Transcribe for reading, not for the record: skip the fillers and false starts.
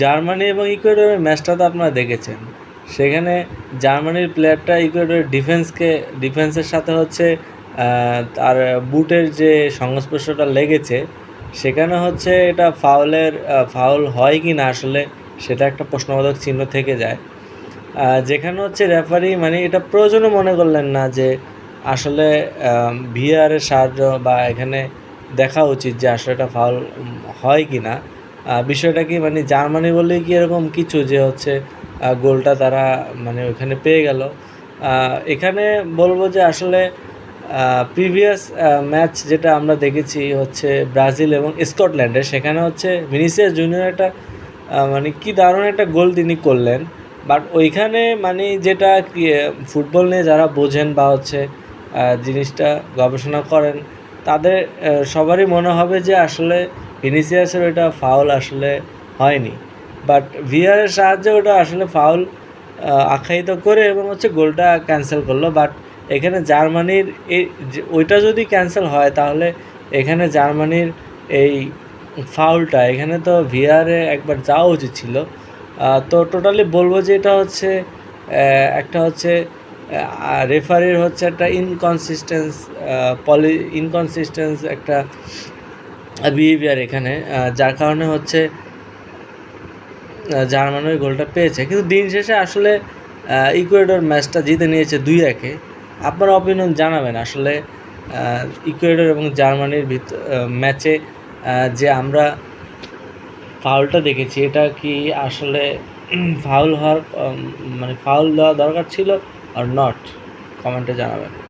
Germany এবং ইকুয়েডরের ম্যাচটা তো আপনারা দেখেছেন। সেখানে জার্মানির প্লেয়ারটা ইকুয়েডরের ডিফেন্সের সাথে হচ্ছে তার বুটের যে সংস্পর্শটা লেগেছে, সেখানে হচ্ছে এটা ফাউল হয় কি না আসলে সেটা একটা প্রশ্নবোধক চিহ্ন থেকে যায়। যেখানে হচ্ছে রেফারি মানে এটা প্রয়োজনও মনে করলেন না যে আসলে ভিআরের সাহায্য বা এখানে দেখা উচিত যে আসলে এটা ফাউল হয় কি না। বিষয়টা কি মানে জার্মানি বললেই কি এরকম কিছু যে হচ্ছে গোলটা তারা মানে ওইখানে পেয়ে গেল। এখানে বলবো যে আসলে প্রিভিয়াস ম্যাচ যেটা আমরা দেখেছি হচ্ছে ব্রাজিল এবং স্কটল্যান্ডের, সেখানে হচ্ছে ভিনিসিয়াস জুনিয়র একটা মানে কি দারুণ একটা গোল তিনি করলেন। বাট ওইখানে মানে যেটা ফুটবল নিয়ে যারা বোঝেন বা হচ্ছে জিনিসটা গবেষণা করেন, তাদের সবারই মনে হবে যে আসলে ভিনিসিয়াসের ওইটা ফাউল আসলে হয়নি। বাট ভিআরের সাহায্যে ওটা আসলে ফাউল আখ্যায়িত করে এবং হচ্ছে গোলটা ক্যান্সেল করলো। বাট এখানে জার্মানির ওইটা যদি ক্যান্সেল হয় তাহলে এখানে জার্মানির এই ফাউলটা এখানে তো ভিআরে একবার যাওয়া উচিত ছিল। তো টোটালি বলবো যে এটা হচ্ছে একটা হচ্ছে রেফারির হচ্ছে একটা ইনকনসিস্টেন্স একটা বিহেভিয়ার এখানে, যার কারণে হচ্ছে জার্মানি ওই গোলটা পেয়েছে। কিন্তু দিন শেষে আসলে ইকুয়েডর ম্যাচটা জিতে নিয়েছে 2-1। আপনার অপিনিয়ন জানাবেন আসলে ইকুয়েডর এবং জার্মানির ম্যাচে যে আমরা ফাউলটা দেখেছি এটা কি আসলে ফাউল হওয়ার মানে ফাউল দেওয়া দরকার ছিল আর নট? কমেন্টে জানাবেন।